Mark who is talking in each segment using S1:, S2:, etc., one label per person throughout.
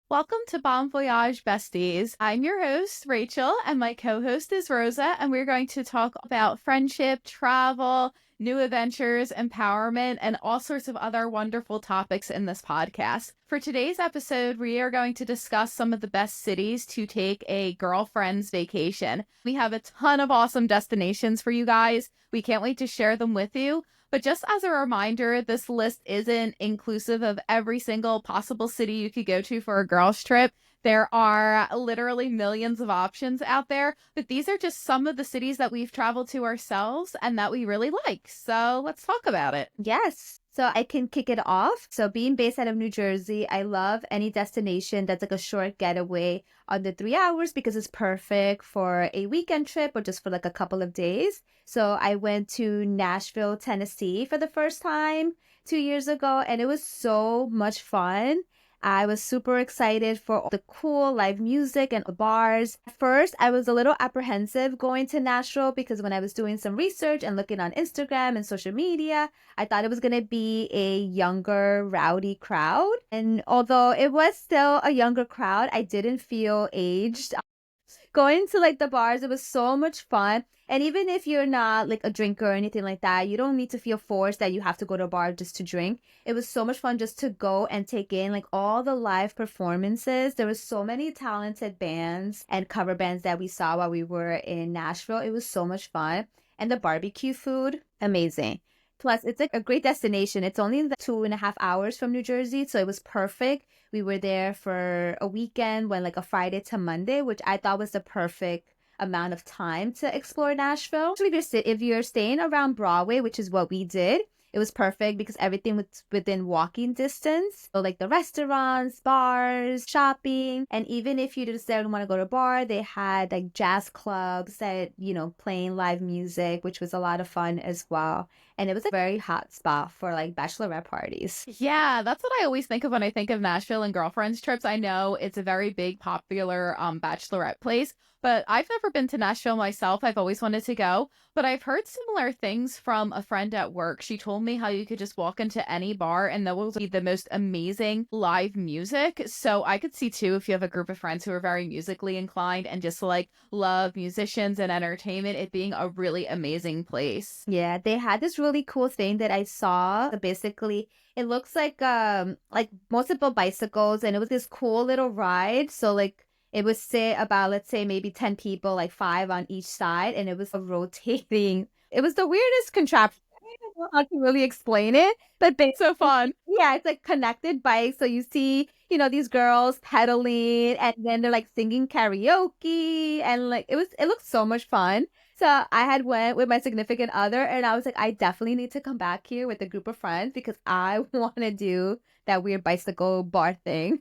S1: Welcome to Bon Voyage Besties. I'm your host, Rachel, and my co host is Rosa, and we're going to talk about friendship, travel, new adventures, empowerment, and all sorts of other wonderful topics in this podcast. For today's episode, we are going to discuss some of the best cities to take a girlfriend's vacation. We have a ton of awesome destinations for you guys. We can't wait to share them with you. But just as a reminder, this list isn't inclusive of every single possible city you could go to for a girls' trip. There are literally millions of options out there, but these are just some of the cities that we've traveled to ourselves and that we really like. So let's talk about it.
S2: Yes. So I can kick it off. So being based out of New Jersey, I love any destination that's like a short getaway under 3 hours because it's perfect for a weekend trip or just for like a couple of days. So I went to Nashville, Tennessee for the first time 2 years ago, and it was so much fun. I was super excited for the cool live music and the bars. At first, I was a little apprehensive going to Nashville because when I was doing some research and looking on Instagram and social media, I thought it was going to be a younger, rowdy crowd. And although it was still a younger crowd, I didn't feel aged. Going to like the bars, it was so much fun. And even if you're not like a drinker or anything like that, you don't need to feel forced that you have to go to a bar just to drink. It was so much fun just to go and take in like all the live performances. There was so many talented bands and cover bands that we saw while we were in Nashville. It was so much fun. And the barbecue food, amazing. Plus, it's like a great destination. It's only 2.5 hours from New Jersey, so it was perfect. We were there for a weekend, went like a Friday to Monday, which I thought was the perfect amount of time to explore Nashville. Actually, if you're staying around Broadway, which is what we did, it was perfect because everything was within walking distance. So like the restaurants, bars, shopping, and even if you just didn't want to go to a bar, they had like jazz clubs that, playing live music, which was a lot of fun as well. And it was a very hot spot for like bachelorette parties.
S1: Yeah, that's what I always think of when I think of Nashville and girlfriends trips. I know it's a very big, popular bachelorette place, but I've never been to Nashville myself. I've always wanted to go, but I've heard similar things from a friend at work. She told me how you could just walk into any bar and there will be the most amazing live music. So I could see too, if you have a group of friends who are very musically inclined and just like love musicians and entertainment, it being a really amazing place.
S2: Yeah, they had this really cool thing that I saw. Basically, it looks like multiple bicycles and it was this cool little ride. So like it would sit about, let's say, maybe 10 people, like five on each side, and it was a rotating. It was the weirdest contraption. I don't know how to really explain it, but
S1: So fun.
S2: yeah, it's like connected bikes. So you see, these girls pedaling and then they're like singing karaoke and like it looks so much fun. So I had went with my significant other and I was like, I definitely need to come back here with a group of friends because I want to do that weird bicycle bar thing.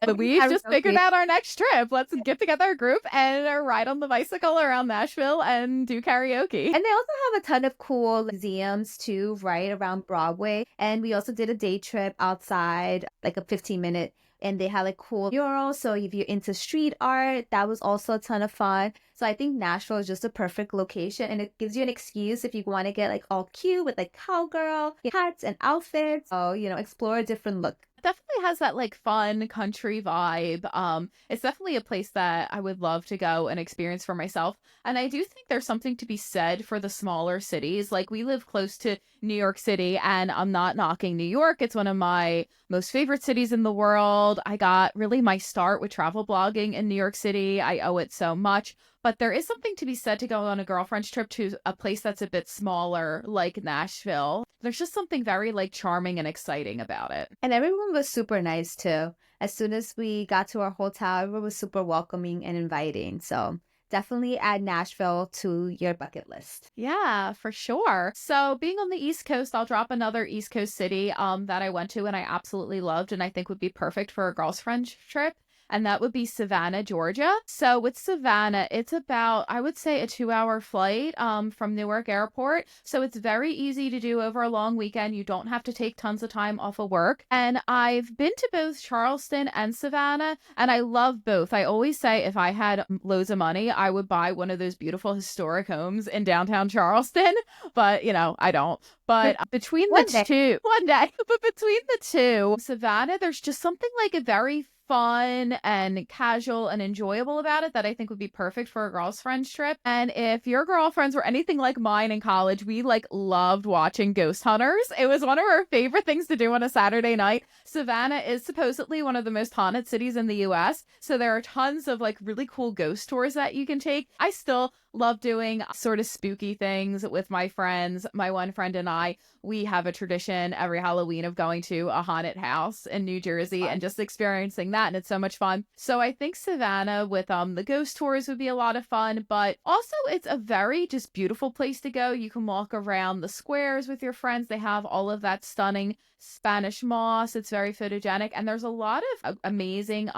S1: And we've just figured out our next trip. Let's get together a group and ride on the bicycle around Nashville and do karaoke.
S2: And they also have a ton of cool museums too, right around Broadway. And we also did a day trip outside, like a 15-minute, and they had like cool murals. So if you're into street art, that was also a ton of fun. So I think Nashville is just a perfect location and it gives you an excuse if you want to get like all cute with like cowgirl hats and outfits. So, explore a different look.
S1: Definitely has that like fun country vibe. It's definitely a place that I would love to go and experience for myself. And I do think there's something to be said for the smaller cities. Like we live close to New York City, and I'm not knocking New York. It's one of my most favorite cities in the world. I got really my start with travel blogging in New York City. I owe it so much. But there is something to be said to go on a girlfriend's trip to a place that's a bit smaller, like Nashville. There's just something very like charming and exciting about it.
S2: And everyone was super nice too. As soon as we got to our hotel, everyone was super welcoming and inviting. So definitely add Nashville to your bucket list.
S1: Yeah, for sure. So being on the East Coast, I'll drop another East Coast city that I went to and I absolutely loved and I think would be perfect for a girls' friend trip. And that would be Savannah, Georgia. So with Savannah, it's about, I would say, a 2-hour flight from Newark Airport. So it's very easy to do over a long weekend. You don't have to take tons of time off of work. And I've been to both Charleston and Savannah, and I love both. I always say if I had loads of money, I would buy one of those beautiful historic homes in downtown Charleston. But, I don't. But between the two, one day, but between the two, Savannah, there's just something like a very fun and casual and enjoyable about it that I think would be perfect for a girls' friends trip. And if your girlfriends were anything like mine in college, we like loved watching Ghost Hunters. It was one of our favorite things to do on a Saturday night. Savannah is supposedly one of the most haunted cities in the US. So there are tons of like really cool ghost tours that you can take. I still love doing sort of spooky things with my friends. My one friend and I, we have a tradition every Halloween of going to a haunted house in New Jersey and just experiencing that. And it's so much fun. So I think Savannah with the ghost tours would be a lot of fun, but also it's a very just beautiful place to go. You can walk around the squares with your friends. They have all of that stunning Spanish moss. It's very photogenic. And there's a lot of amazing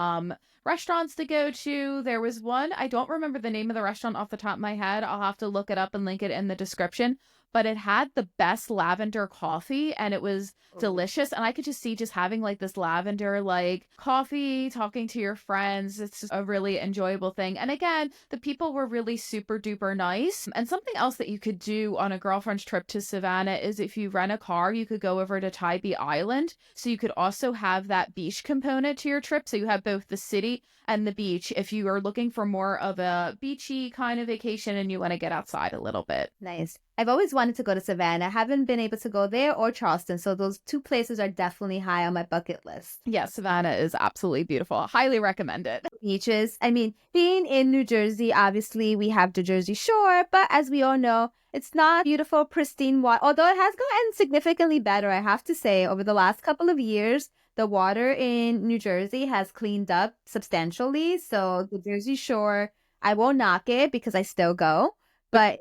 S1: restaurants to go to. There was one, I don't remember the name of the restaurant off the top of my head. I'll have to look it up and link it in the description. But it had the best lavender coffee and it was delicious. And I could just see just having like this lavender like coffee, talking to your friends. It's just a really enjoyable thing. And again, the people were really super duper nice. And something else that you could do on a girlfriend's trip to Savannah is if you rent a car, you could go over to Tybee Island. So you could also have that beach component to your trip. So you have both the city and the beach if you are looking for more of a beachy kind of vacation and you want to get outside a little bit.
S2: Nice. I've always wanted to go to Savannah. Haven't been able to go there or Charleston. So those two places are definitely high on my bucket list.
S1: Yeah, Savannah is absolutely beautiful. Highly recommend it.
S2: Beaches. I mean, being in New Jersey, obviously we have the Jersey Shore, but as we all know, it's not beautiful, pristine water. Although it has gotten significantly better, I have to say, over the last couple of years. The water in New Jersey has cleaned up substantially. So the Jersey Shore, I won't knock it because I still go. But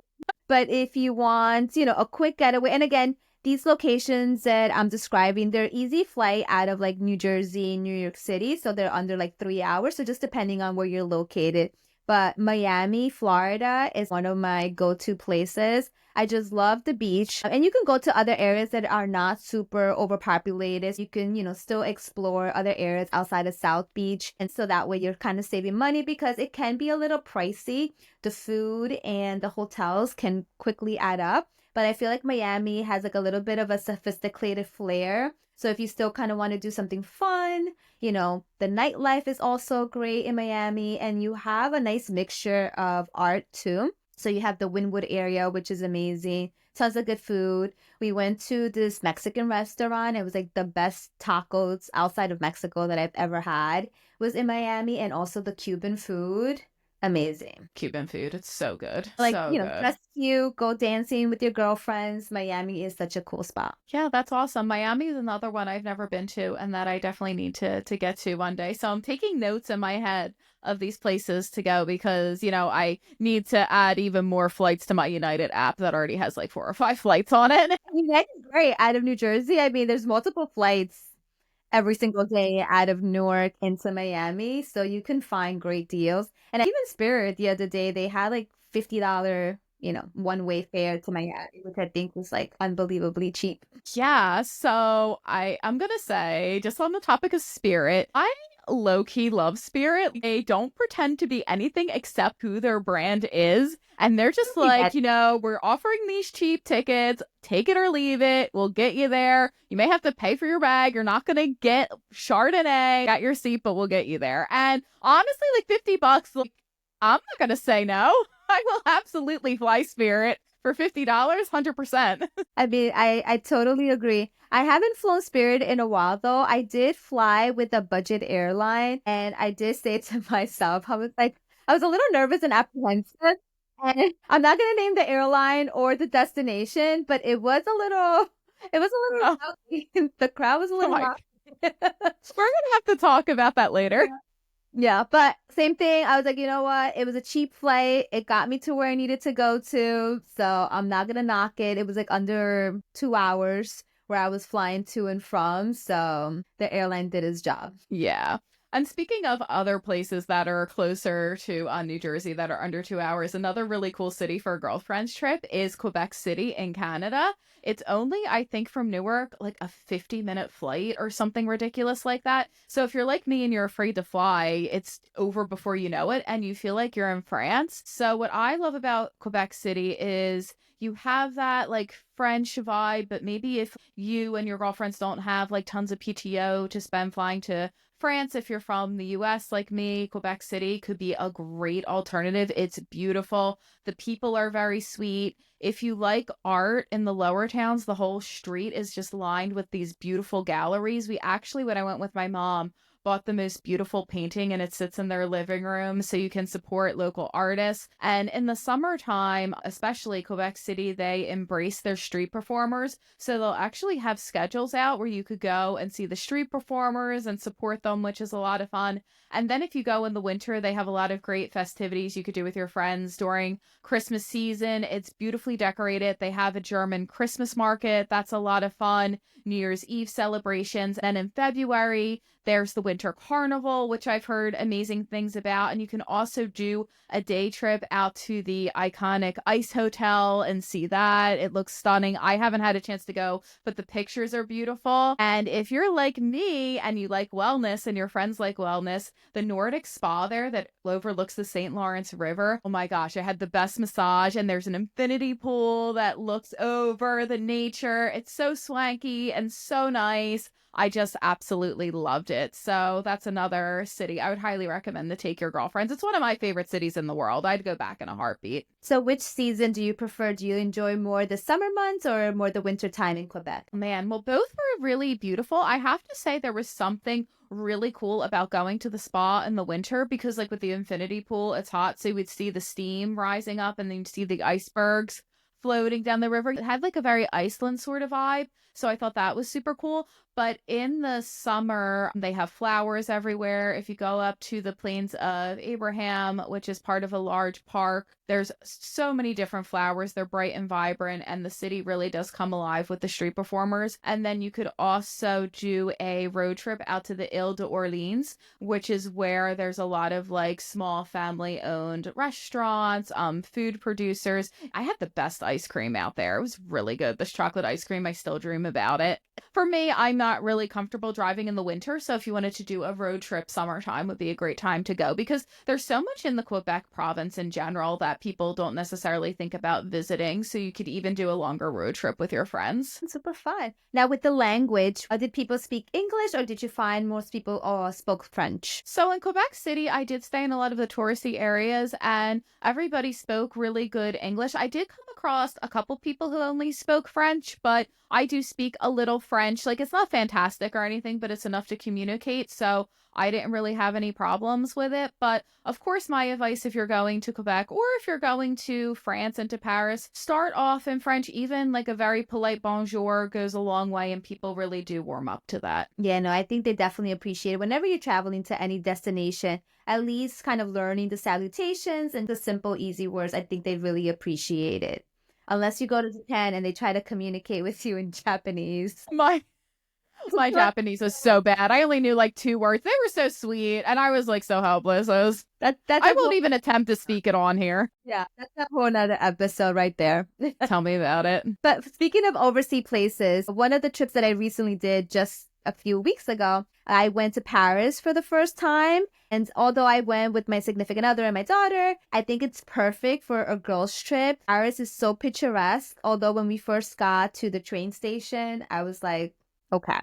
S2: if you want, a quick getaway, and again, these locations that I'm describing, they're easy flight out of like New Jersey, New York City. So they're under like 3 hours. So just depending on where you're located. But Miami, Florida is one of my go-to places. I just love the beach. And you can go to other areas that are not super overpopulated. You can, still explore other areas outside of South Beach. And so that way you're kind of saving money because it can be a little pricey. The food and the hotels can quickly add up. But I feel like Miami has like a little bit of a sophisticated flair. So if you still kind of want to do something fun, the nightlife is also great in Miami and you have a nice mixture of art too. So you have the Wynwood area, which is amazing. Tons of good food. We went to this Mexican restaurant. It was like the best tacos outside of Mexico that I've ever had was in Miami, and also the Cuban food. Amazing.
S1: Cuban food. It's so good.
S2: Like,
S1: so good.
S2: Dress you, go dancing with your girlfriends. Miami is such a cool spot.
S1: Yeah, that's awesome. Miami is another one I've never been to and that I definitely need to get to one day. So I'm taking notes in my head of these places to go because, I need to add even more flights to my United app that already has like 4 or 5 flights on it.
S2: United's great. Out of New Jersey, I mean, there's multiple flights every single day out of Newark into Miami. So you can find great deals. And even Spirit the other day, they had like $50, one-way fare to Miami, which I think was like unbelievably cheap.
S1: Yeah. So I'm going to say, just on the topic of Spirit, I low-key love Spirit. They don't pretend to be anything except who their brand is. And they're just like, we're offering these cheap tickets. Take it or leave it. We'll get you there. You may have to pay for your bag. You're not going to get Chardonnay at your seat, but we'll get you there. And honestly, like $50, like, I'm not going to say no. I will absolutely fly Spirit for $50, 100%.
S2: I mean, I totally agree. I haven't flown Spirit in a while, though. I did fly with a budget airline, and I did say to myself, I was a little nervous and apprehensive. And I'm not going to name the airline or the destination, but it was a little rowdy. The crowd was a little rowdy.
S1: We're going to have to talk about that later.
S2: Yeah, but same thing. I was like, you know what? It was a cheap flight. It got me to where I needed to go to. So I'm not going to knock it. It was like under 2 hours where I was flying to and from. So the airline did its job.
S1: Yeah. And speaking of other places that are closer to New Jersey that are under 2 hours, another really cool city for a girlfriend's trip is Quebec City in Canada. It's only, I think, from Newark, like a 50-minute flight or something ridiculous like that. So if you're like me and you're afraid to fly, it's over before you know it and you feel like you're in France. So what I love about Quebec City is you have that like French vibe, but maybe if you and your girlfriends don't have like tons of PTO to spend flying to France, if you're from the US like me, Quebec City could be a great alternative. It's beautiful. The people are very sweet. If you like art in the lower towns, the whole street is just lined with these beautiful galleries. We actually, when I went with my mom, bought the most beautiful painting and it sits in their living room so you can support local artists. And in the summertime, especially Quebec City, they embrace their street performers. So they'll actually have schedules out where you could go and see the street performers and support them, which is a lot of fun. And then if you go in the winter, they have a lot of great festivities you could do with your friends during Christmas season. It's beautifully decorated. They have a German Christmas market. That's a lot of fun. New Year's Eve celebrations. And in February, there's the Winter Carnival, which I've heard amazing things about. And you can also do a day trip out to the iconic Ice Hotel and see that. It looks stunning. I haven't had a chance to go, but the pictures are beautiful. And if you're like me and you like wellness and your friends like wellness, the Nordic spa there that overlooks the St. Lawrence River. Oh my gosh, I had the best massage, and there's an infinity pool that looks over the nature. It's so swanky and so nice. I just absolutely loved it. So that's another city I would highly recommend to take your girlfriends. It's one of my favorite cities in the world. I'd go back in a heartbeat.
S2: So which season do you prefer? Do you enjoy more the summer months or more the winter time in Quebec?
S1: Man, well, both were really beautiful. I have to say there was something really cool about going to the spa in the winter because like with the infinity pool, it's hot. So you would see the steam rising up and then you'd see the icebergs floating down the river. It had like a very Iceland sort of vibe. So I thought that was super cool. But in the summer, they have flowers everywhere. If you go up to the Plains of Abraham, which is part of a large park, there's so many different flowers. They're bright and vibrant, and the city really does come alive with the street performers. And then you could also do a road trip out to the Ile d'Orleans, which is where there's a lot of like small family owned restaurants, food producers. I had the best ice cream out there. It was really good. This chocolate ice cream, I still dream about it. For me, I'm not really comfortable driving in the winter. So if you wanted to do a road trip, summertime would be a great time to go because there's so much in the Quebec province in general that people don't necessarily think about visiting. So you could even do a longer road trip with your friends.
S2: Super fun. Now with the language, did people speak English or did you find most people spoke French?
S1: So in Quebec City, I did stay in a lot of the touristy areas and everybody spoke really good English. I did come across a couple people who only spoke French, but I do speak a little French. Like, it's not fantastic or anything, but it's enough to communicate. So I didn't really have any problems with it. But of course, my advice if you're going to Quebec or if you're going to France and to Paris, start off in French. Even like a very polite bonjour goes a long way, and people really do warm up to that.
S2: Yeah, no, I think they definitely appreciate it. Whenever you're traveling to any destination, at least kind of learning the salutations and the simple, easy words, I think they really appreciate it. Unless you go to Japan and they try to communicate with you in Japanese.
S1: My Japanese was so bad. I only knew like 2 words. They were so sweet, and I was like so helpless. I won't even attempt to speak it on here.
S2: Yeah, that's a whole nother episode right there.
S1: Tell me about it.
S2: But speaking of overseas places, one of the trips that I recently did just a few weeks ago, I went to Paris for the first time. And although I went with my significant other and my daughter, I think it's perfect for a girls' trip. Paris is so picturesque. Although when we first got to the train station, I was like, okay.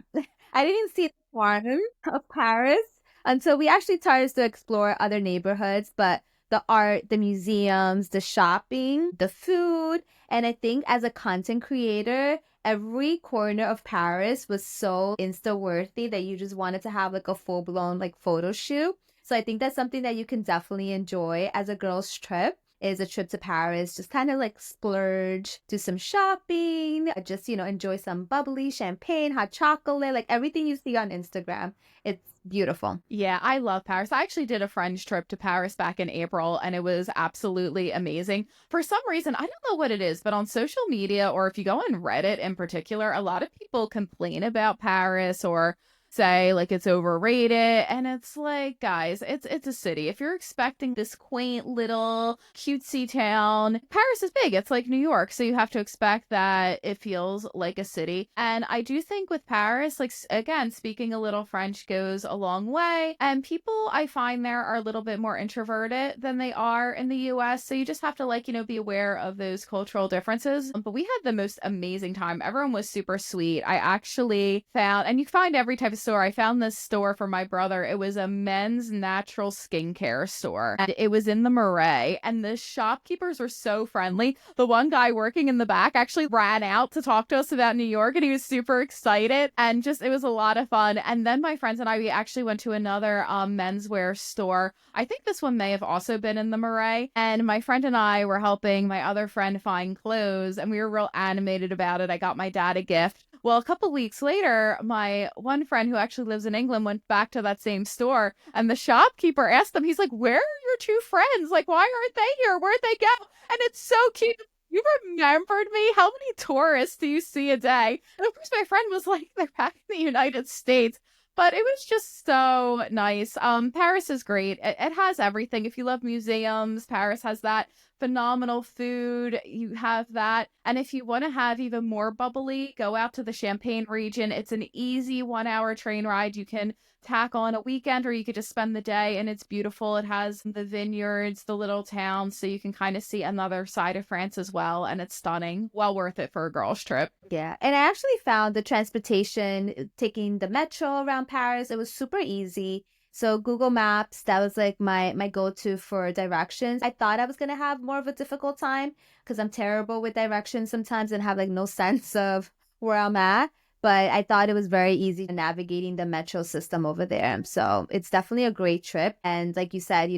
S2: I didn't see the charm of Paris until we actually started to explore other neighborhoods. But the art, the museums, the shopping, the food. And I think as a content creator, every corner of Paris was so Insta-worthy that you just wanted to have like a full-blown like photo shoot. So I think that's something that you can definitely enjoy as a girl's trip, is a trip to Paris. Just kind of like splurge, do some shopping, just, enjoy some bubbly champagne, hot chocolate, like everything you see on Instagram. It's beautiful.
S1: Yeah, I love Paris. I actually did a friend's trip to Paris back in April, and it was absolutely amazing. For some reason, I don't know what it is, but on social media, or if you go on Reddit in particular, a lot of people complain about Paris or say like it's overrated, and it's like, guys, it's a city. If you're expecting this quaint little cutesy town, Paris is big. It's like New York, so you have to expect that it feels like a city. And I do think with Paris, like, again, speaking a little French goes a long way, and people I find there are a little bit more introverted than they are in the US, so you just have to be aware of those cultural differences. But we had the most amazing time. Everyone was super sweet. I actually found, and you find every type of store. I found this store for my brother. It was a men's natural skincare store. And it was in the Marais. And the shopkeepers were so friendly. The one guy working in the back actually ran out to talk to us about New York, and he was super excited. And just, it was a lot of fun. And then my friends and I, we actually went to another menswear store. I think this one may have also been in the Marais. And my friend and I were helping my other friend find clothes, and we were real animated about it. I got my dad a gift. Well, a couple weeks later, my one friend who actually lives in England went back to that same store, and the shopkeeper asked them, he's like, "Where are your two friends? Like, why aren't they here? Where'd they go?" And it's so cute. "You remembered me? How many tourists do you see a day?" And of course, my friend was like, "They're back in the United States." But it was just so nice. Paris is great. It has everything. If you love museums, Paris has that. Phenomenal food. You have that. And if you want to have even more bubbly, go out to the Champagne region. It's an easy 1 hour train ride. You can tack on a weekend, or you could just spend the day, and it's beautiful. It has the vineyards, the little towns, so you can kind of see another side of France as well. And it's stunning. Well worth it for a girl's trip.
S2: Yeah. And I actually found the transportation, taking the metro around Paris, it was super easy. So Google Maps, that was like my go-to for directions. I thought I was gonna have more of a difficult time because I'm terrible with directions sometimes and have like no sense of where I'm at. But I thought it was very easy navigating the metro system over there. So it's definitely a great trip. And like you said,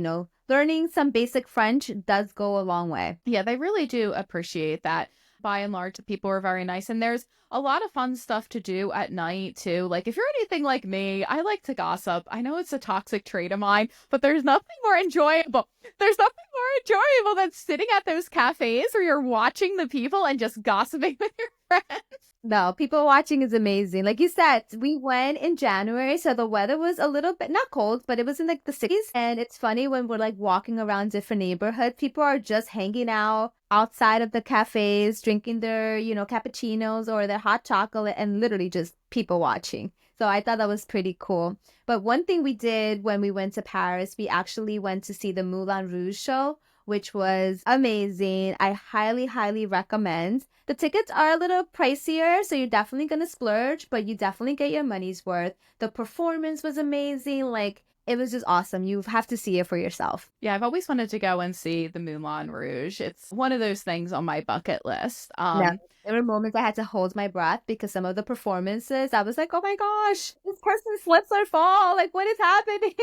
S2: learning some basic French does go a long way.
S1: Yeah, they really do appreciate that. By and large, the people are very nice. And there's a lot of fun stuff to do at night, too. Like, if you're anything like me, I like to gossip. I know it's a toxic trait of mine, but there's nothing more enjoyable. There's nothing more enjoyable than sitting at those cafes where you're watching the people and just gossiping with your friends.
S2: No, people watching is amazing. Like you said, we went in January, so the weather was a little bit not cold, but it was in like the 60s. And it's funny when we're like walking around different neighborhoods, people are just hanging out outside of the cafes, drinking their, cappuccinos or their hot chocolate, and literally just people watching. So I thought that was pretty cool. But one thing we did when we went to Paris, we actually went to see the Moulin Rouge show, which was amazing. I highly, highly recommend. The tickets are a little pricier, so you're definitely going to splurge, but you definitely get your money's worth. The performance was amazing. Like, it was just awesome. You have to see it for yourself.
S1: Yeah, I've always wanted to go and see the Moulin Rouge. It's one of those things on my bucket list.
S2: Yeah. There were moments I had to hold my breath because some of the performances, I was like, oh my gosh, this person slips or fall. Like, what is happening?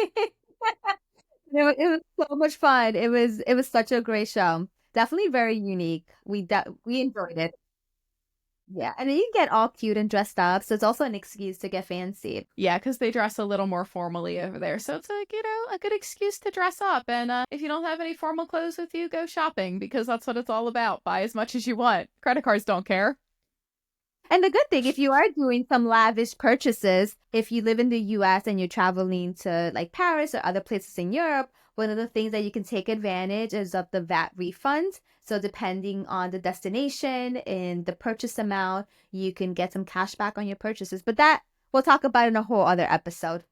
S2: It was so much fun. It was such a great show. Definitely very unique. We enjoyed it. Yeah, and then you get all cute and dressed up, so it's also an excuse to get fancy.
S1: Yeah, because they dress a little more formally over there. So it's like, a good excuse to dress up. And if you don't have any formal clothes with you, go shopping, because that's what it's all about. Buy as much as you want. Credit cards don't care.
S2: And the good thing, if you are doing some lavish purchases, if you live in the US and you're traveling to like Paris or other places in Europe, one of the things that you can take advantage is of the VAT refund. So depending on the destination and the purchase amount, you can get some cash back on your purchases. But that we'll talk about in a whole other episode.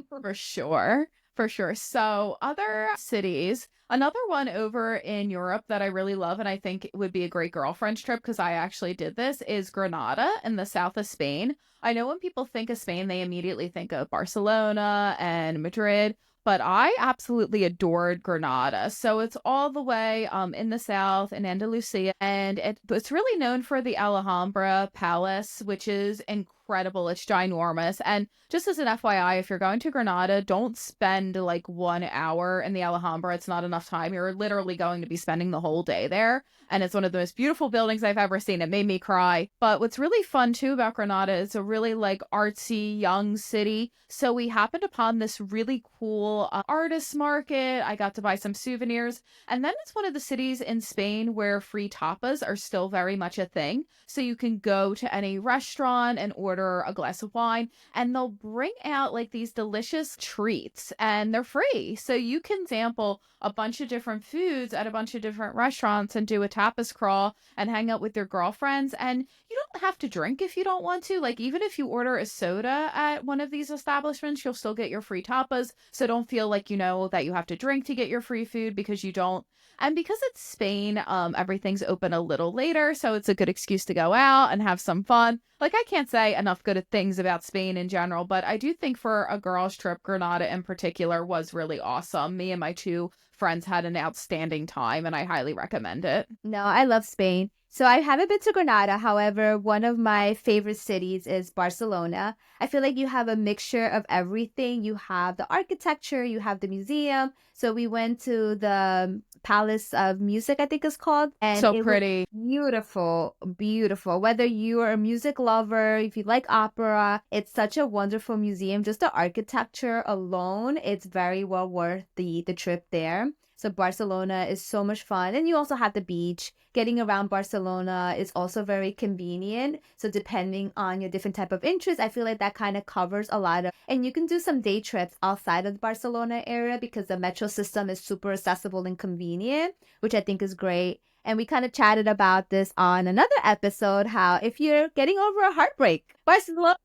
S1: For sure. For sure. So, other cities, another one over in Europe that I really love and I think would be a great girlfriend's trip, because I actually did this, is Granada in the south of Spain. I know when people think of Spain, they immediately think of Barcelona and Madrid, but I absolutely adored Granada. So it's all the way in the south in Andalusia, and it's really known for the Alhambra Palace, which is incredible. It's ginormous. And just as an FYI, if you're going to Granada, don't spend like 1 hour in the Alhambra. It's not enough time. You're literally going to be spending the whole day there. And it's one of the most beautiful buildings I've ever seen. It made me cry. But what's really fun too about Granada is a really like artsy young city. So we happened upon this really cool artist market. I got to buy some souvenirs. And then it's one of the cities in Spain where free tapas are still very much a thing. So you can go to any restaurant and order a glass of wine, and they'll bring out like these delicious treats, and they're free. So you can sample a bunch of different foods at a bunch of different restaurants and do a tapas crawl and hang out with your girlfriends. And you don't have to drink if you don't want to. Like, even if you order a soda at one of these establishments, you'll still get your free tapas. So don't feel like, that you have to drink to get your free food, because you don't. And because it's Spain, everything's open a little later. So it's a good excuse to go out and have some fun. Like, I can't say enough enough good things about Spain in general, but I do think for a girls' trip, Granada in particular was really awesome. Me and my two friends had an outstanding time, and I highly recommend it.
S2: No, I love Spain. So I haven't been to Granada. However, one of my favorite cities is Barcelona. I feel like you have a mixture of everything. You have the architecture, you have the museum. So we went to the Palace of Music, I think it's called, and
S1: So
S2: it was
S1: pretty.
S2: beautiful, beautiful. Whether you are a music lover, if you like opera, it's such a wonderful museum. Just the architecture alone, it's very well worth the trip there. So Barcelona is so much fun. And you also have the beach. Getting around Barcelona is also very convenient. So depending on your different type of interest, I feel like that kind of covers a lot of, and you can do some day trips outside of the Barcelona area because the metro system is super accessible and convenient, which I think is great. And we kind of chatted about this on another episode, how if you're getting over a heartbreak, Barcelona,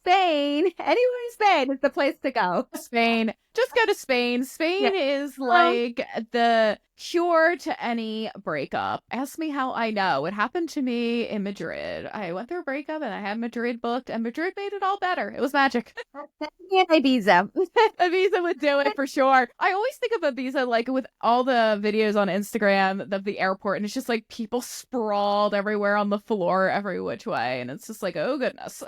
S2: Spain, anywhere in Spain is the place to go.
S1: Spain. Just go to Spain.
S2: Yeah.
S1: Spain is like the cure to any breakup. Ask me how I know. It happened to me in Madrid. I went through a breakup and I had Madrid booked, and Madrid made it all better. It was magic.
S2: And Ibiza.
S1: Ibiza would do it for sure. I always think of Ibiza like with all the videos on Instagram of the airport, and it's just like people sprawled everywhere on the floor, every which way. And it's just like, oh goodness.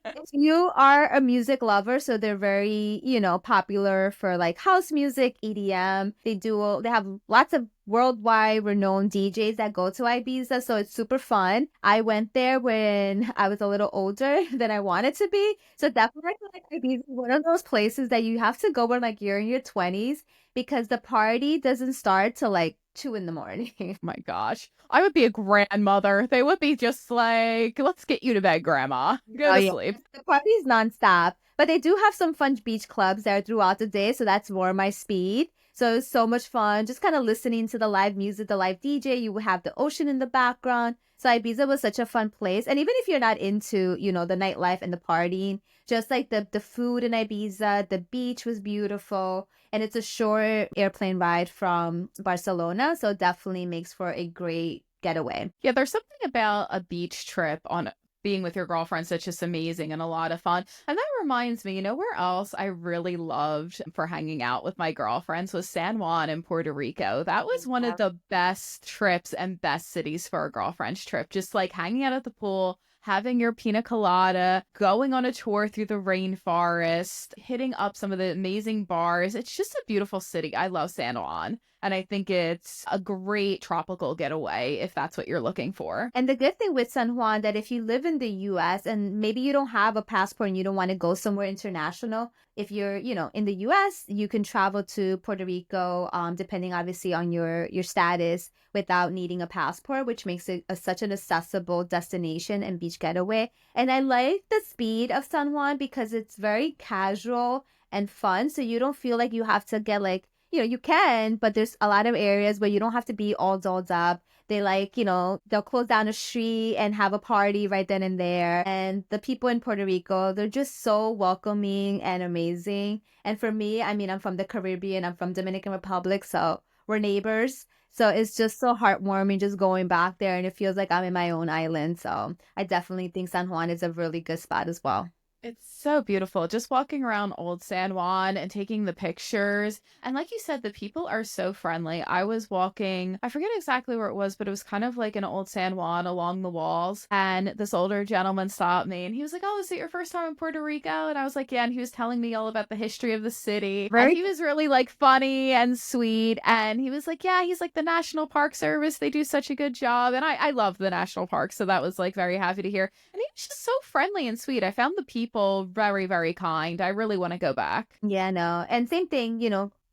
S2: If you are a music lover, so they're very, popular for like house music, EDM. They have lots of worldwide renowned DJs that go to Ibiza, so it's super fun. I went there when I was a little older than I wanted to be. So definitely like Ibiza is one of those places that you have to go when like you're in your 20s because the party doesn't start till like 2 in the morning.
S1: My gosh. I would be a grandmother. They would be just like, let's get you to bed, grandma. Go
S2: Oh,
S1: to
S2: yeah.
S1: sleep.
S2: The party is nonstop, but they do have some fun beach clubs there throughout the day, so that's more my speed. So it's so much fun, just kind of listening to the live music, the live DJ. You will have the ocean in the background. So Ibiza was such a fun place. And even if you're not into, the nightlife and the partying, just like the food in Ibiza, the beach was beautiful. And it's a short airplane ride from Barcelona. So it definitely makes for a great getaway.
S1: Yeah, there's something about a beach trip on being with your girlfriends that's just amazing and a lot of fun. And that reminds me, where else I really loved for hanging out with my girlfriends was San Juan in Puerto Rico. That was one of the best trips and best cities for a girlfriend's trip. Just like hanging out at the pool, having your pina colada, going on a tour through the rainforest, hitting up some of the amazing bars. It's just a beautiful city. I love San Juan. And I think it's a great tropical getaway if that's what you're looking for.
S2: And the good thing with San Juan that if you live in the US and maybe you don't have a passport and you don't want to go somewhere international, if you're, in the US, you can travel to Puerto Rico, depending obviously on your status without needing a passport, which makes it such an accessible destination and beach getaway. And I like the speed of San Juan because it's very casual and fun. So you don't feel like you have to get like, you can, but there's a lot of areas where you don't have to be all dolled up. They like, they'll close down a street and have a party right then and there. And the people in Puerto Rico, they're just so welcoming and amazing. And for me, I mean, I'm from the Caribbean, I'm from Dominican Republic, so we're neighbors. So it's just so heartwarming just going back there and it feels like I'm in my own island. So I definitely think San Juan is a really good spot as well.
S1: It's so beautiful. Just walking around Old San Juan and taking the pictures. And like you said, the people are so friendly. I was walking, I forget exactly where it was, but it was kind of like an Old San Juan along the walls. And this older gentleman stopped me and he was like, oh, is it your first time in Puerto Rico? And I was like, yeah. And he was telling me all about the history of the city. And he was really like funny and sweet. And he was like, yeah, he's like the National Park Service. They do such a good job. And I love the national park. So that was like very happy to hear. And he was just so friendly and sweet. I found the people very, very kind. I really want to go back.
S2: Yeah, no. And same thing,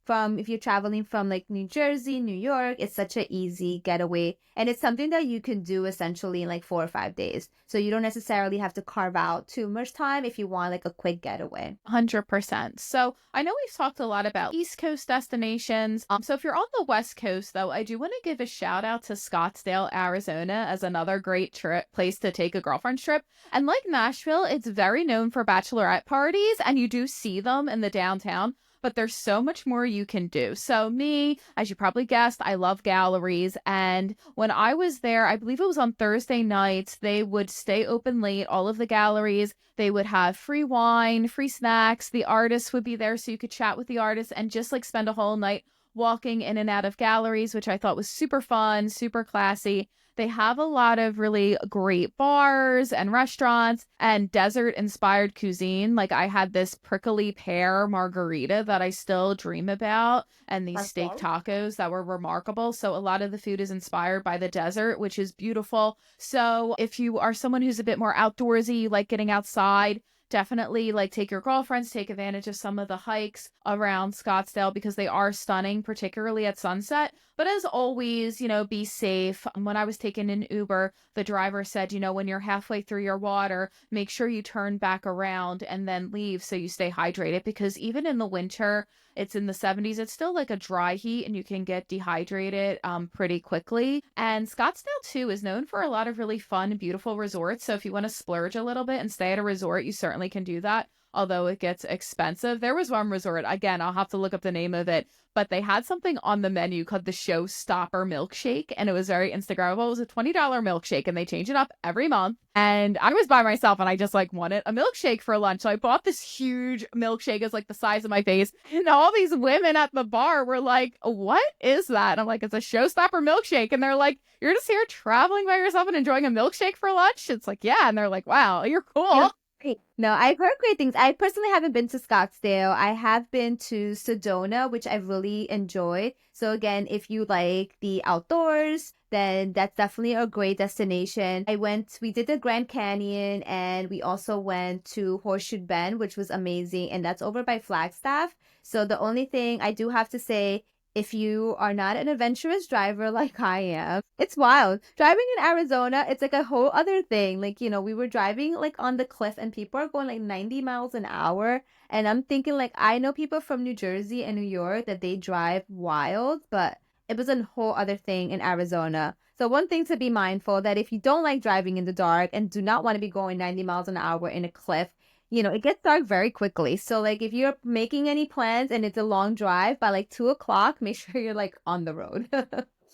S2: from if you're traveling from like New Jersey, New York, it's such an easy getaway. And it's something that you can do essentially in like 4 or 5 days. So you don't necessarily have to carve out too much time if you want like a quick getaway.
S1: 100%. So I know we've talked a lot about East Coast destinations. So if you're on the West Coast, though, I do want to give a shout out to Scottsdale, Arizona as another great place to take a girlfriend trip. And like Nashville, it's very known for bachelorette parties and you do see them in the downtown. but there's so much more you can do. So me, as you probably guessed, I love galleries. And when I was there, I believe it was on Thursday nights, they would stay open late, all of the galleries. They would have free wine, free snacks. The artists would be there so you could chat with the artists and just like spend a whole night walking in and out of galleries, which I thought was super fun, super classy. They have a lot of really great bars and restaurants and desert inspired cuisine. Like I had this prickly pear margarita that I still dream about, and these steak tacos that were remarkable. So a lot of the food is inspired by the desert, which is beautiful. So if you are someone who's a bit more outdoorsy, you like getting outside, definitely like take your girlfriends, take advantage of some of the hikes around Scottsdale because they are stunning, particularly at sunset. But as always, be safe. When I was taking an Uber, the driver said, when you're halfway through your water, make sure you turn back around and then leave so you stay hydrated, because even in the winter, it's in the 70s. It's still like a dry heat and you can get dehydrated pretty quickly. And Scottsdale too is known for a lot of really fun, beautiful resorts. So if you want to splurge a little bit and stay at a resort, you certainly can do that, although it gets expensive. There was one resort, again, I'll have to look up the name of it, but they had something on the menu called the Showstopper Milkshake, and it was very Instagrammable. It was a $20 milkshake, and they change it up every month. And I was by myself, and I just like wanted a milkshake for lunch. So I bought this huge milkshake. It's like the size of my face. And all these women at the bar were like, "What is that?" And I'm like, "It's a Showstopper milkshake." And they're like, "You're just here traveling by yourself and enjoying a milkshake for lunch?" It's like, yeah. And they're like, "Wow, you're cool."
S2: Great. No, I've heard great things. I personally haven't been to Scottsdale. I have been to Sedona, which I've really enjoyed. So again, if you like the outdoors, then that's definitely a great destination. We did the Grand Canyon, and we also went to Horseshoe Bend, which was amazing. And that's over by Flagstaff. So the only thing I do have to say, if you are not an adventurous driver like I am, it's wild. Driving in Arizona, it's like a whole other thing. Like, we were driving like on the cliff and people are going like 90 miles an hour. And I'm thinking like, I know people from New Jersey and New York that they drive wild, but it was a whole other thing in Arizona. So one thing to be mindful that if you don't like driving in the dark and do not want to be going 90 miles an hour in a cliff, it gets dark very quickly. So like if you're making any plans and it's a long drive, by like 2 o'clock, make sure you're like on the road.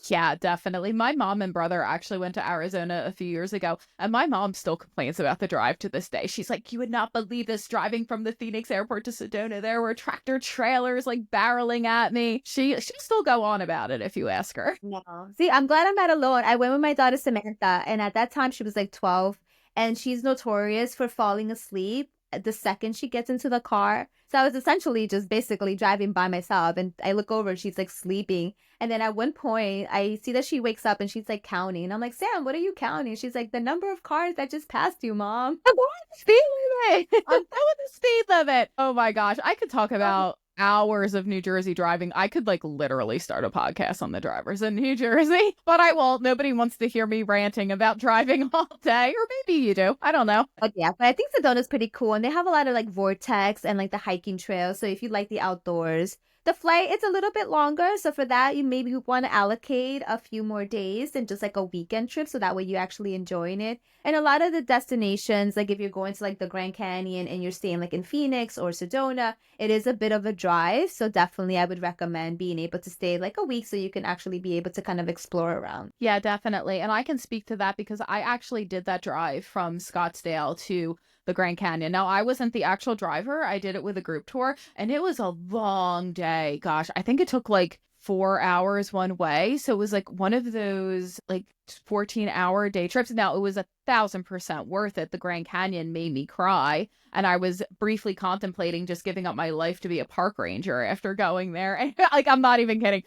S1: Yeah, definitely. My mom and brother actually went to Arizona a few years ago, and my mom still complains about the drive to this day. She's like, "You would not believe this, driving from the Phoenix airport to Sedona. There were tractor trailers like barreling at me." She'll still go on about it if you ask her.
S2: No. See, I'm glad I'm not alone. I went with my daughter Samantha, and at that time she was like 12, and she's notorious for falling asleep the second she gets into the car. So I was essentially just basically driving by myself, and I look over, she's like sleeping. And then at one point, I see that she wakes up and she's like counting. I'm like, "Sam, what are you counting?" She's like, "The number of cars that just passed you, Mom."
S1: I'm going the speed limit. I'm going the speed limit. Oh my gosh. I could talk about hours of New Jersey driving. I could like literally start a podcast on the drivers in New Jersey, but I won't. Nobody wants to hear me ranting about driving all day, or maybe you do. I don't know.
S2: But yeah, but I think Sedona's pretty cool, and they have a lot of like vortex and like the hiking trails. So if you like the outdoors, the flight, it's a little bit longer. So for that, you maybe want to allocate a few more days than just like a weekend trip. So that way you're actually enjoying it. And a lot of the destinations, like if you're going to like the Grand Canyon and you're staying like in Phoenix or Sedona, it is a bit of a drive. So definitely I would recommend being able to stay like a week so you can actually be able to kind of explore around.
S1: Yeah, definitely. And I can speak to that because I actually did that drive from Scottsdale to the Grand Canyon. Now, I wasn't the actual driver. I did it with a group tour, and it was a long day. Gosh, I think it took like 4 hours one way. So it was like one of those like 14-hour day trips. Now, it was 1,000% worth it. The Grand Canyon made me cry, and I was briefly contemplating just giving up my life to be a park ranger after going there. And like, I'm not even kidding.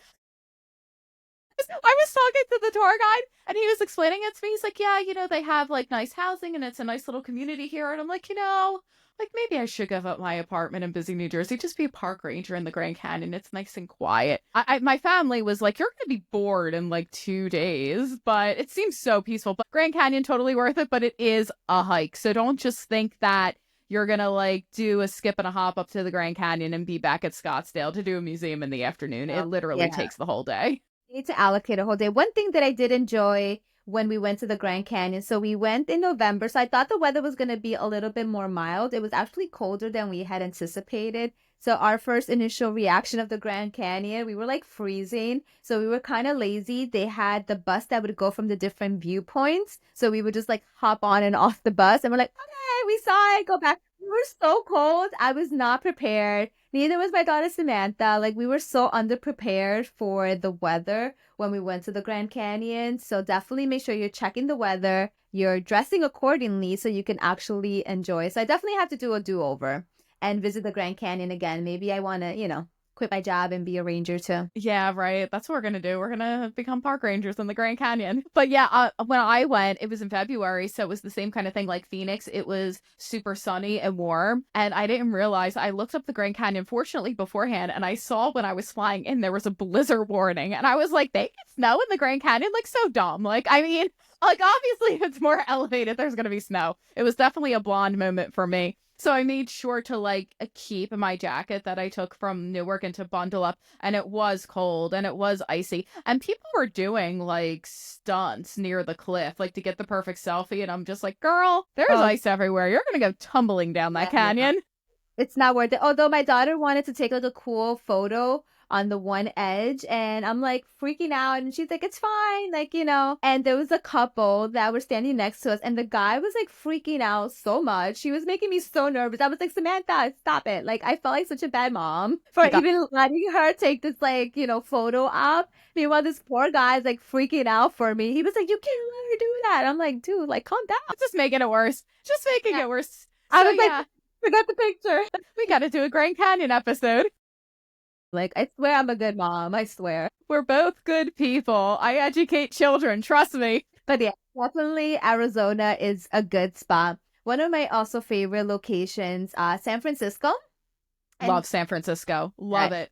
S1: I was talking to the tour guide and he was explaining it to me. He's like, "Yeah, they have like nice housing and it's a nice little community here." And I'm like, like maybe I should give up my apartment in busy New Jersey, just be a park ranger in the Grand Canyon. It's nice and quiet. My family was like, "You're going to be bored in like 2 days," but it seems so peaceful. But Grand Canyon, totally worth it, but it is a hike. So don't just think that you're going to like do a skip and a hop up to the Grand Canyon and be back at Scottsdale to do a museum in the afternoon. It literally takes the whole day.
S2: You need to allocate a whole day. One thing that I did enjoy when we went to the Grand Canyon, so we went in November, so I thought the weather was going to be a little bit more mild. It was actually colder than we had anticipated. So our first initial reaction of the Grand Canyon, we were like freezing. So we were kind of lazy. They had the bus that would go from the different viewpoints. So we would just like hop on and off the bus and we're like, okay, we saw it, go back. We were so cold. I was not prepared. Neither was my daughter Samantha. Like we were so underprepared for the weather when we went to the Grand Canyon. So definitely make sure you're checking the weather. You're dressing accordingly so you can actually enjoy. So I definitely have to do a do-over and visit the Grand Canyon again. Maybe I want to, quit my job and be a ranger too.
S1: Yeah, right. That's what we're gonna do. We're gonna become park rangers in the Grand Canyon. But yeah, when I went, it was in February, so it was the same kind of thing like Phoenix. It was super sunny and warm, and I didn't realize. I looked up the Grand Canyon, fortunately, beforehand, and I saw when I was flying in there was a blizzard warning, and I was like, "They get snow in the Grand Canyon? Like so dumb." Like I mean, like obviously if it's more elevated, there's gonna be snow. It was definitely a blonde moment for me. So I made sure to like keep my jacket that I took from Newark and to bundle up. And it was cold and it was icy. And people were doing like stunts near the cliff, like to get the perfect selfie. And I'm just like, girl, there's ice everywhere. You're going to go tumbling down that canyon.
S2: It's not worth it. Although my daughter wanted to take like a cool photo on the one edge and I'm like freaking out and she's like, it's fine, like, and there was a couple that were standing next to us and the guy was like freaking out so much. She was making me so nervous. I was like, Samantha, stop it. Like I felt like such a bad mom for even letting her take this like, photo op. Meanwhile, this poor guy's like freaking out for me. He was like, you can't let her do that. I'm like, dude, like calm down.
S1: It's just making it worse. Just making it worse. So,
S2: I was like, forgot the picture.
S1: We got to do a Grand Canyon episode.
S2: Like, I swear I'm a good mom. I swear.
S1: We're both good people. I educate children. Trust me.
S2: But yeah, definitely Arizona is a good spot. One of my also favorite locations, San Francisco.
S1: Love San Francisco. Love it.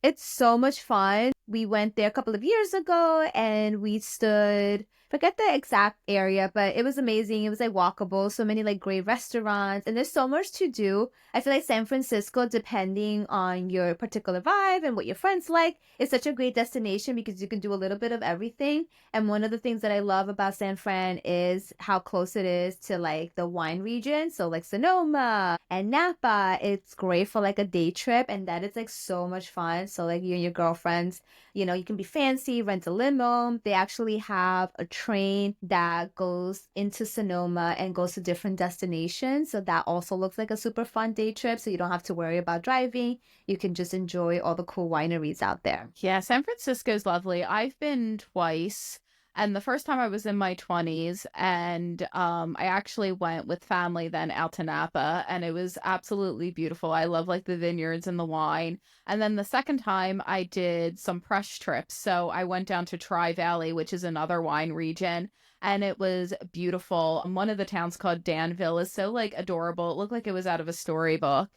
S2: It's so much fun. We went there a couple of years ago and we stood, forget the exact area, but it was amazing. It was like walkable, so many like great restaurants, and there's so much to do. I feel like San Francisco, depending on your particular vibe and what your friends like, is such a great destination because you can do a little bit of everything. And one of the things that I love about San Fran is how close it is to like the wine region. So like Sonoma and Napa, it's great for like a day trip, and that is like so much fun. So like you and your girlfriends, you can be fancy, rent a limo. They actually have a train that goes into Sonoma and goes to different destinations. So that also looks like a super fun day trip. So you don't have to worry about driving. You can just enjoy all the cool wineries out there.
S1: Yeah, San Francisco's lovely. I've been twice. And the first time I was in my 20s, and I actually went with family then out to Napa, and it was absolutely beautiful. I love like the vineyards and the wine. And then the second time I did some press trips. So I went down to Tri Valley, which is another wine region, and it was beautiful. One of the towns called Danville is so like adorable. It looked like it was out of a storybook.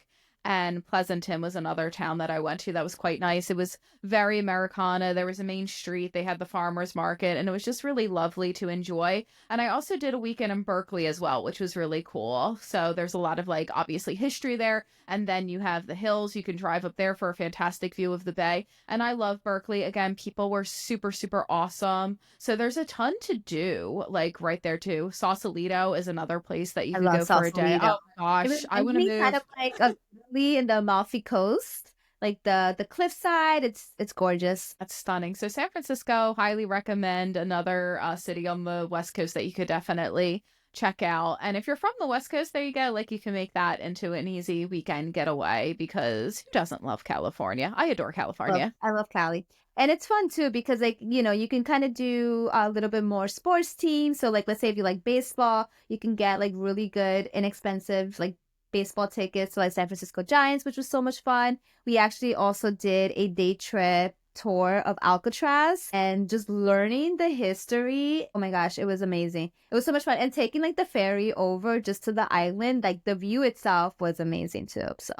S1: And Pleasanton was another town that I went to that was quite nice. It was very Americana. There was a main street. They had the farmers market, and it was just really lovely to enjoy. And I also did a weekend in Berkeley as well, which was really cool. So there's a lot of like obviously history there. And then you have the hills. You can drive up there for a fantastic view of the bay. And I love Berkeley. Again, people were super, super awesome. So there's a ton to do like right there too. Sausalito is another place that you can go for a day. Oh my gosh, I want to move.
S2: Kind of like in the Amalfi Coast, like the cliffside. It's gorgeous.
S1: That's stunning. So San Francisco, highly recommend. Another city on the West Coast that you could definitely check out. And if you're from the West Coast, there you go. Like you can make that into an easy weekend getaway because who doesn't love California? I adore California.
S2: I love Cali. And it's fun too because like, you can kind of do a little bit more sports teams. So like, let's say if you like baseball, you can get like really good, inexpensive, like baseball tickets to like San Francisco Giants, which was so much fun. We actually also did a day trip tour of Alcatraz and just learning the history. Oh my gosh, it was amazing. It was so much fun. And taking like the ferry over just to the island, like the view itself was amazing too. So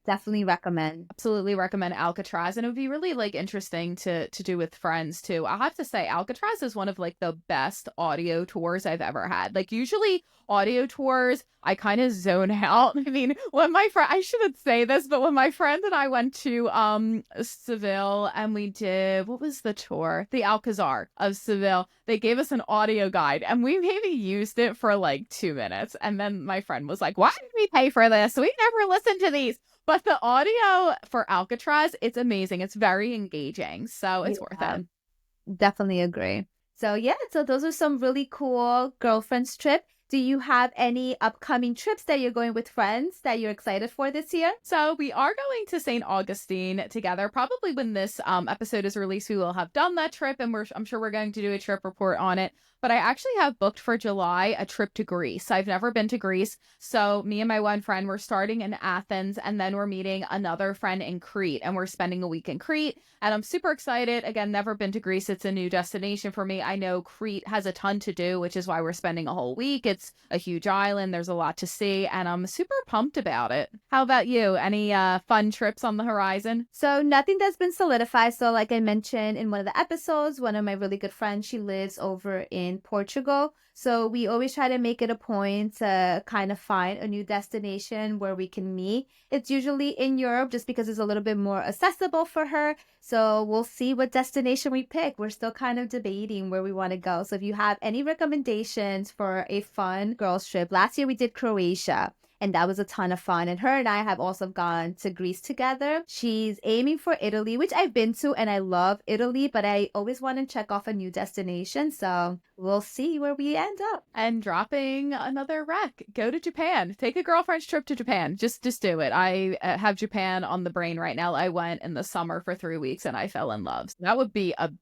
S2: definitely recommend.
S1: Absolutely recommend Alcatraz. And it would be really like interesting to do with friends too. I'll have to say Alcatraz is one of like the best audio tours I've ever had. Like usually audio tours, I kind of zone out. I mean, when my friend, I shouldn't say this, but when my friend and I went to Seville and we did, what was the tour? The Alcazar of Seville. They gave us an audio guide and we maybe used it for like 2 minutes. And then my friend was like, why did we pay for this? We never listened to these. But the audio for Alcatraz, it's amazing. It's very engaging. So it's worth
S2: Yeah,
S1: it.
S2: definitely agree. So yeah, so those are some really cool girlfriends trip. Do you have any upcoming trips that you're going with friends that you're excited for this year?
S1: So we are going to St. Augustine together. Probably when this episode is released, we will have done that trip, and I'm sure we're going to do a trip report on it. But I actually have booked for July a trip to Greece. I've never been to Greece, so me and my one friend we're starting in Athens, and then we're meeting another friend in Crete, and we're spending a week in Crete. And I'm super excited. Again, never been to Greece. It's a new destination for me. I know Crete has a ton to do, which is why we're spending a whole week. It's a huge island. There's a lot to see, and I'm super pumped about it. How about you? Any fun trips on the horizon?
S2: So nothing that's been solidified. So like I mentioned in one of the episodes, one of my really good friends, she lives over in Portugal. So we always try to make it a point to kind of find a new destination where we can meet. It's usually in Europe just because it's a little bit more accessible for her. So we'll see what destination we pick. We're still kind of debating where we want to go. So if you have any recommendations for a fun girls trip, last year we did Croatia. And that was a ton of fun. And her and I have also gone to Greece together. She's aiming for Italy, which I've been to and I love Italy, but I always want to check off a new destination. So we'll see where we end up.
S1: And dropping another rec, go to Japan. Take a girlfriend's trip to Japan. Just do it. I have Japan on the brain right now. I went in the summer for 3 weeks and I fell in love. So that would be a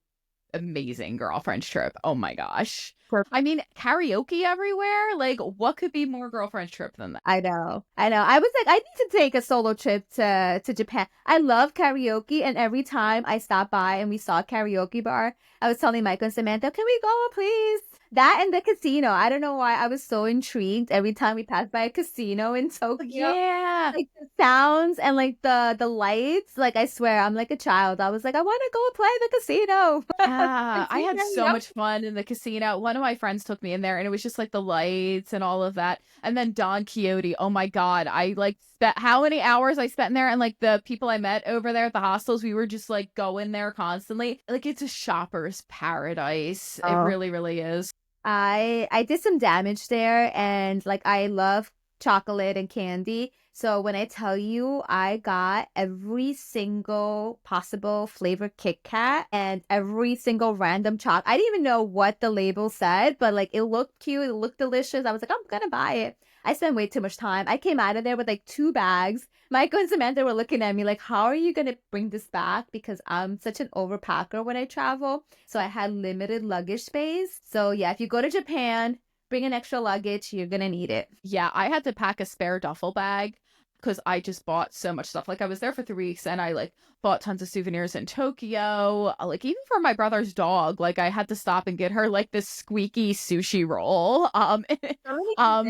S1: amazing girlfriend's trip. Oh my gosh.
S2: Perfect.
S1: I mean, karaoke everywhere. Like, what could be more girlfriend's trip than that?
S2: I know. I was like, I need to take a solo trip to Japan. I love karaoke, and every time I stopped by and we saw a karaoke bar, I was telling Michael and Samantha, can we go, please? That and the casino. I don't know why I was so intrigued every time we passed by a casino in Tokyo.
S1: Yeah.
S2: Like the sounds and like the lights. Like I swear, I'm like a child. I was like, I want to go play the casino.
S1: Yeah, I had so
S2: Yep.
S1: much fun in the casino. One of my friends took me in there and it was just like the lights and all of that. And then Don Quixote, oh my God. I like spent how many hours I spent in there, and like the people I met over there at the hostels, we were just like going there constantly. Like it's a shopper's paradise. It
S2: Oh.
S1: really, really is.
S2: I did some damage there, and like I love chocolate and candy. So when I tell you I got every single possible flavor Kit Kat and every single random chocolate, I didn't even know what the label said, but like it looked cute, it looked delicious. I was like, I'm gonna buy it. I spent way too much time. I came out of there with like 2 bags. Michael and Samantha were looking at me like, how are you gonna bring this back? Because I'm such an overpacker when I travel. So I had limited luggage space. So yeah, if you go to Japan, bring an extra luggage. You're gonna need it.
S1: Yeah, I had to pack a spare duffel bag because I just bought so much stuff. Like I was there for 3 weeks and I like bought tons of souvenirs in Tokyo. Like even for my brother's dog, like I had to stop and get her like this squeaky sushi roll.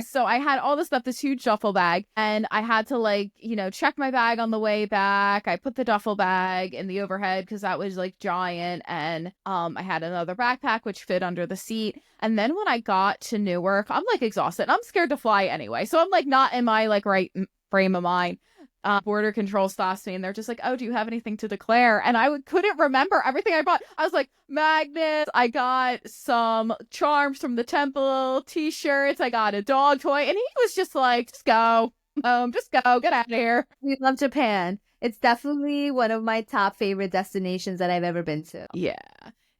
S1: So I had all this stuff, this huge duffel bag, and I had to like, check my bag on the way back. I put the duffel bag in the overhead because that was like giant, and I had another backpack which fit under the seat. And then when I got to Newark, I'm like exhausted. I'm scared to fly anyway. So I'm like not in my like right frame of mind. Border control stops me and they're just like, oh, do you have anything to declare? And I couldn't remember everything I bought. I was like, magnets, I got some charms from the temple, t-shirts, I got a dog toy. And he was just like, just go, just go, get out of here.
S2: We love Japan. It's definitely one of my top favorite destinations that I've ever been to.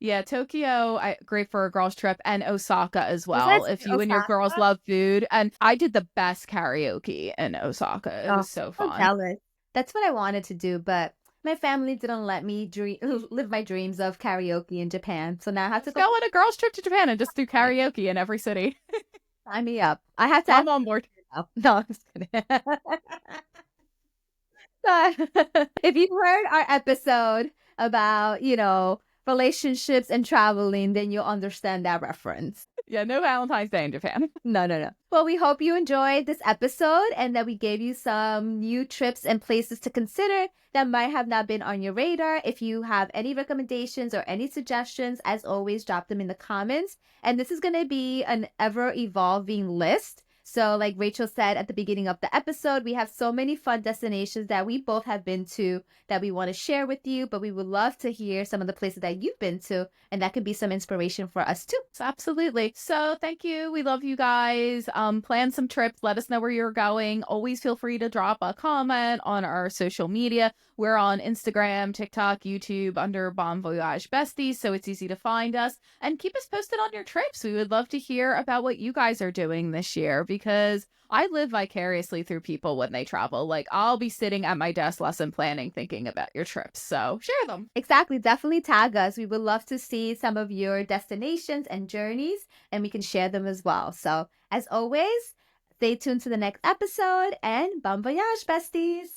S1: Yeah, Tokyo, great for a girls trip, and Osaka as well.
S2: Besides
S1: If you and your girls
S2: Osaka?
S1: love food. And I did the best karaoke in Osaka. It was so
S2: I'm
S1: fun.
S2: jealous. That's what I wanted to do, but my family didn't let me live my dreams of karaoke in Japan. So now I have to
S1: Go on a girls trip to Japan and just do karaoke in every city.
S2: sign me up. I have to
S1: I'm on board.
S2: No, I'm just kidding. So, if you heard our episode about, relationships and traveling, then you'll understand that reference.
S1: Yeah, no Valentine's Day in Japan.
S2: No. Well, we hope you enjoyed this episode and that we gave you some new trips and places to consider that might have not been on your radar. If you have any recommendations or any suggestions, as always, drop them in the comments. And this is going to be an ever evolving list. So, like Rachel said at the beginning of the episode, we have so many fun destinations that we both have been to that we want to share with you, but we would love to hear some of the places that you've been to, and that could be some inspiration for us too.
S1: So absolutely. So thank you. We love you guys. Plan some trips. Let us know where you're going. Always feel free to drop a comment on our social media. We're on Instagram, TikTok, YouTube under Bon Voyage Besties, so it's easy to find us. And keep us posted on your trips. We would love to hear about what you guys are doing this year because I live vicariously through people when they travel. Like I'll be sitting at my desk lesson planning, thinking about your trips. So share them.
S2: Exactly. Definitely tag us. We would love to see some of your destinations and journeys, and we can share them as well. So, as always, stay tuned to the next episode and bon voyage, besties.